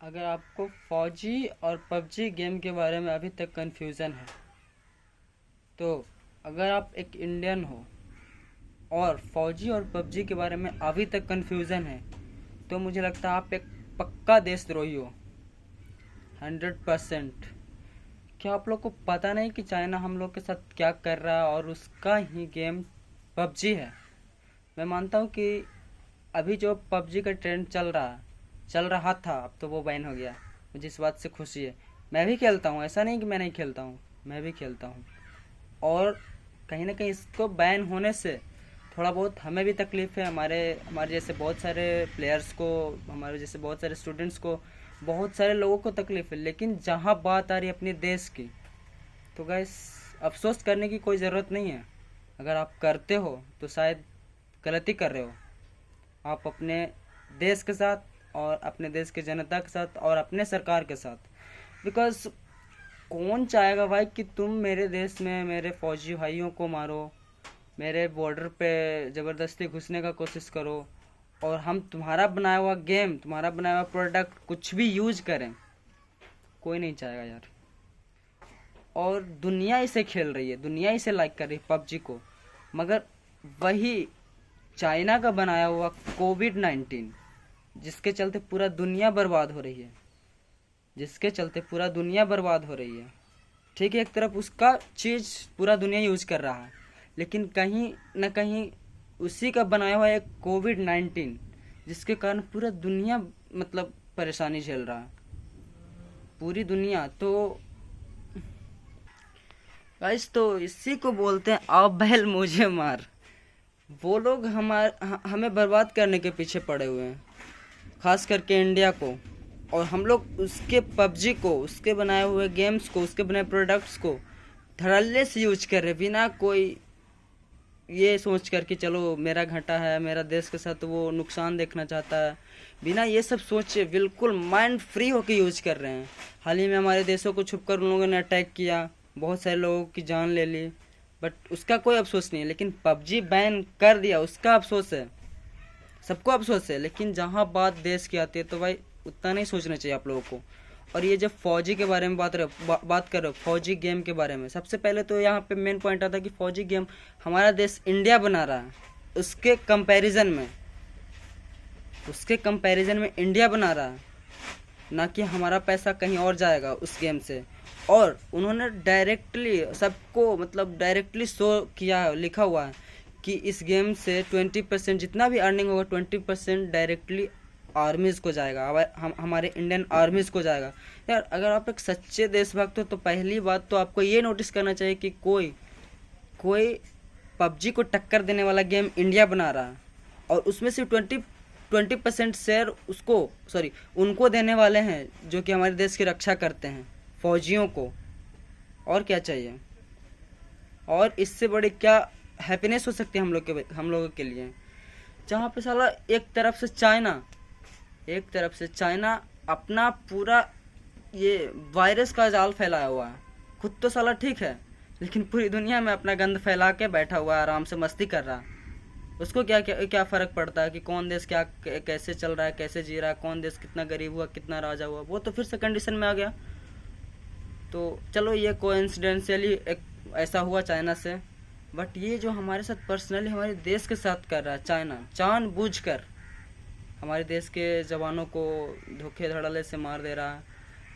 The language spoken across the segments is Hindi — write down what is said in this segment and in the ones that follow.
अगर आपको फौजी और पबजी गेम के बारे में अभी तक कन्फ्यूज़न है, तो अगर आप एक इंडियन हो और फौजी और पबजी के बारे में अभी तक कन्फ्यूज़न है, तो मुझे लगता है आप एक पक्का देशद्रोही हो। 100%। क्या आप लोग को पता नहीं कि चाइना हम लोग के साथ क्या कर रहा है और उसका ही गेम पबजी है। मैं मानता हूँ कि अभी जो पबजी का ट्रेंड चल रहा था, अब तो वो बैन हो गया। मुझे इस बात से खुशी है। मैं भी खेलता हूँ, ऐसा नहीं कि मैं नहीं खेलता हूँ, मैं भी खेलता हूँ। और कहीं ना कहीं इसको बैन होने से थोड़ा बहुत हमें भी तकलीफ़ है, हमारे हमारे जैसे बहुत सारे प्लेयर्स को, हमारे जैसे बहुत सारे स्टूडेंट्स को, बहुत सारे लोगों को तकलीफ़ है। लेकिन जहाँ बात आ रही है अपने देश की, तो गैस अफसोस करने की कोई ज़रूरत नहीं है। अगर आप करते हो तो शायद गलती कर रहे हो। आप अपने देश के साथ और अपने देश के जनता के साथ और अपने सरकार के साथ, बिकॉज कौन चाहेगा भाई कि तुम मेरे देश में मेरे फौजी भाइयों को मारो, मेरे बॉर्डर पे ज़बरदस्ती घुसने का कोशिश करो, और हम तुम्हारा बनाया हुआ गेम, तुम्हारा बनाया हुआ प्रोडक्ट कुछ भी यूज करें। कोई नहीं चाहेगा यार। और दुनिया इसे खेल रही है, दुनिया इसे लाइक कर रही है पबजी को। मगर वही चाइना का बनाया हुआ कोविड-19, जिसके चलते पूरा दुनिया बर्बाद हो रही है, जिसके चलते पूरा दुनिया बर्बाद हो रही है। ठीक है, एक तरफ उसका चीज़ पूरा दुनिया यूज कर रहा है, लेकिन कहीं न कहीं उसी का बनाया हुआ एक कोविड-19, जिसके कारण पूरा दुनिया मतलब परेशानी झेल रहा है, पूरी दुनिया। तो गाइस, तो इसी को बोलते हैं आओ बैल मुझे मार। वो लोग हमें बर्बाद करने के पीछे पड़े हुए हैं, खास करके इंडिया को। और हम लोग उसके पबजी को, उसके बनाए हुए गेम्स को, उसके बनाए प्रोडक्ट्स को धड़ल्ले से यूज कर रहे, बिना कोई ये सोच कर कि चलो मेरा घाटा है, मेरा देश के साथ वो नुकसान देखना चाहता है, बिना ये सब सोचे बिल्कुल माइंड फ्री होकर यूज कर रहे हैं। हाल ही में हमारे देशों को छुपकर उन लोगों ने अटैक किया, बहुत सारे लोगों की जान ले ली, बट उसका कोई अफसोस नहीं है। लेकिन पबजी बैन कर दिया, उसका अफसोस है, सबको अफसोस है। लेकिन जहाँ बात देश की आती है तो भाई उतना नहीं सोचना चाहिए आप लोगों को। और ये जब फौजी के बारे में बात कर रहे हो, फौजी गेम के बारे में, सबसे पहले तो यहाँ पे मेन पॉइंट आता है कि फौजी गेम हमारा देश इंडिया बना रहा है। उसके कंपैरिजन में, इंडिया बना रहा है, ना कि हमारा पैसा कहीं और जाएगा उस गेम से। और उन्होंने डायरेक्टली सबको मतलब डायरेक्टली शो किया है, लिखा हुआ है कि इस गेम से 20% जितना भी अर्निंग होगा 20% डायरेक्टली आर्मीज को जाएगा, हमारे इंडियन आर्मीज को जाएगा। यार अगर आप एक सच्चे देशभक्त हो तो पहली बात तो आपको ये नोटिस करना चाहिए कि कोई पबजी को टक्कर देने वाला गेम इंडिया बना रहा है, और उसमें से 20% शेयर उनको देने वाले हैं जो कि हमारे देश की रक्षा करते हैं, फौजियों को। और क्या चाहिए? और इससे बड़ी क्या हैप्पीनेस हो सकती है हम लोगों के लिए, जहाँ पे साला एक तरफ से चाइना अपना पूरा ये वायरस का जाल फैलाया हुआ है। खुद तो साला ठीक है, लेकिन पूरी दुनिया में अपना गंद फैला के बैठा हुआ है, आराम से मस्ती कर रहा है। उसको क्या फ़र्क पड़ता है कि कौन देश क्या कैसे चल रहा है, कैसे जी रहा है, कौन देश कितना गरीब हुआ, कितना राजा हुआ, वो तो फिर से कंडीशन में आ गया। तो चलो ये कोइंसिडेंशियली एक ऐसा हुआ चाइना से, बट ये जो हमारे साथ पर्सनली हमारे देश के साथ कर रहा है चाइना, जानबूझकर हमारे देश के जवानों को धोखे धड़ल्ले से मार दे रहा है,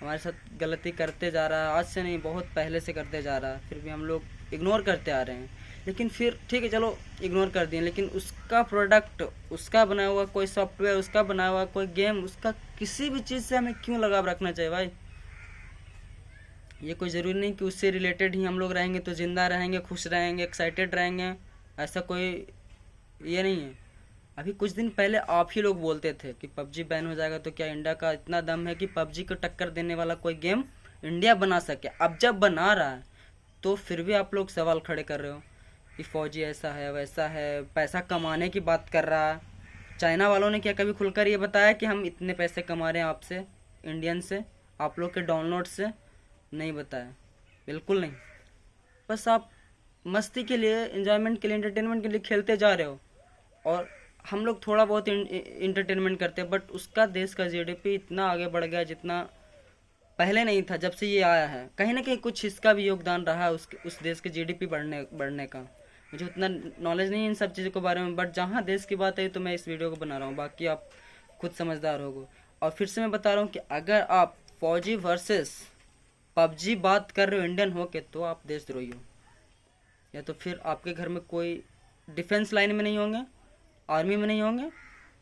हमारे साथ गलती करते जा रहा है। आज से नहीं, बहुत पहले से करते जा रहा है, फिर भी हम लोग इग्नोर करते आ रहे हैं। लेकिन फिर ठीक है, चलो इग्नोर कर दिए, लेकिन उसका प्रोडक्ट, उसका बनाया हुआ कोई सॉफ्टवेयर, उसका बनाया हुआ कोई गेम, उसका किसी भी चीज़ से हमें क्यों लगाव रखना चाहिए भाई? ये कोई ज़रूरी नहीं कि उससे रिलेटेड ही हम लोग रहेंगे तो ज़िंदा रहेंगे, खुश रहेंगे, एक्साइटेड रहेंगे, ऐसा कोई ये नहीं है। अभी कुछ दिन पहले आप ही लोग बोलते थे कि पबजी बैन हो जाएगा, तो क्या इंडिया का इतना दम है कि पबजी को टक्कर देने वाला कोई गेम इंडिया बना सके? अब जब बना रहा है तो फिर भी आप लोग सवाल खड़े कर रहे हो कि फौजी ऐसा है वैसा है, पैसा कमाने की बात कर रहा है। चाइना वालों ने क्या कभी खुलकर ये बताया कि हम इतने पैसे कमा रहे हैं आपसे, इंडियन से, आप लोग के डाउनलोड से? नहीं बताया, बिल्कुल नहीं। बस आप मस्ती के लिए, एंजॉयमेंट के लिए, एंटरटेनमेंट के लिए खेलते जा रहे हो। और हम लोग थोड़ा बहुत इंटरटेनमेंट करते हैं, बट उसका देश का जीडीपी इतना आगे बढ़ गया जितना पहले नहीं था जब से ये आया है। कहीं ना कहीं कुछ इसका भी योगदान रहा है उस देश के जीडीपी बढ़ने का। मुझे उतना नॉलेज नहीं है इन सब चीज़ों के बारे में, बट जहाँ देश की बात है तो मैं इस वीडियो को बना रहा हूँ, बाकी आप खुद समझदार होगो। और फिर से मैं बता रहा हूँ कि अगर आप फौजी वर्सेस पबजी बात कर रहे हो इंडियन हो के, तो आप देशद्रोही हो, या तो फिर आपके घर में कोई डिफेंस लाइन में नहीं होंगे, आर्मी में नहीं होंगे।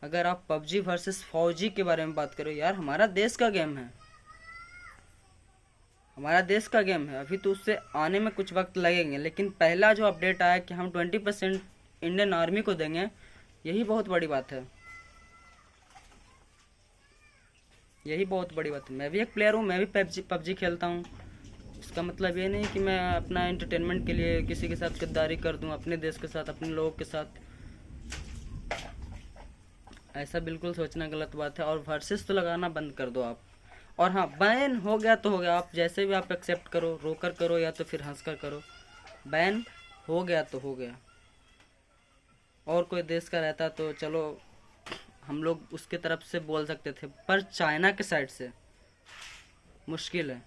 अगर आप पबजी वर्सेस फौजी के बारे में बात करो, यार हमारा देश का गेम है, हमारा देश का गेम है। अभी तो उससे आने में कुछ वक्त लगेंगे, लेकिन पहला जो अपडेट आया कि हम 20% इंडियन आर्मी को देंगे, यही बहुत बड़ी बात है, यही बहुत बड़ी बात है। मैं भी एक प्लेयर हूँ, मैं भी पबजी खेलता हूँ। इसका मतलब ये नहीं कि मैं अपना एंटरटेनमेंट के लिए किसी के साथ गद्दारी कर दूँ, अपने देश के साथ, अपने लोगों के साथ। ऐसा बिल्कुल सोचना गलत बात है। और वर्सेस तो लगाना बंद कर दो आप। और हाँ, बैन हो गया तो हो गया, आप जैसे भी आप एक्सेप्ट करो, रोकर करो या तो फिर हंस कर करो। बैन हो गया तो हो गया। और कोई देश का रहता तो चलो हम लोग उसके तरफ से बोल सकते थे, पर चाइना के साइड से मुश्किल है,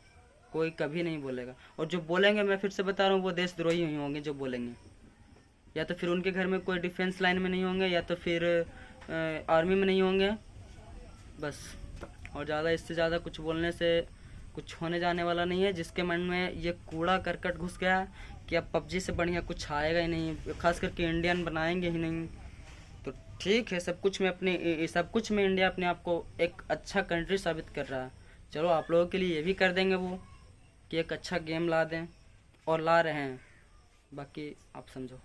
कोई कभी नहीं बोलेगा। और जो बोलेंगे, मैं फिर से बता रहा हूँ, वो देशद्रोही ही होंगे जो बोलेंगे। या तो फिर उनके घर में कोई डिफेंस लाइन में नहीं होंगे, या तो फिर आर्मी में नहीं होंगे, बस। और ज़्यादा इससे ज़्यादा कुछ बोलने से कुछ होने जाने वाला नहीं है। जिसके मन में ये कूड़ा करकट घुस गया कि अब पबजी से बढ़िया कुछ आएगा ही नहीं, खास करके इंडियन बनाएंगे ही नहीं, तो ठीक है, सब कुछ में इंडिया अपने आप को एक अच्छा कंट्री साबित कर रहा है। चलो आप लोगों के लिए ये भी कर देंगे वो कि एक अच्छा गेम ला दें, और ला रहे हैं, बाकी आप समझो।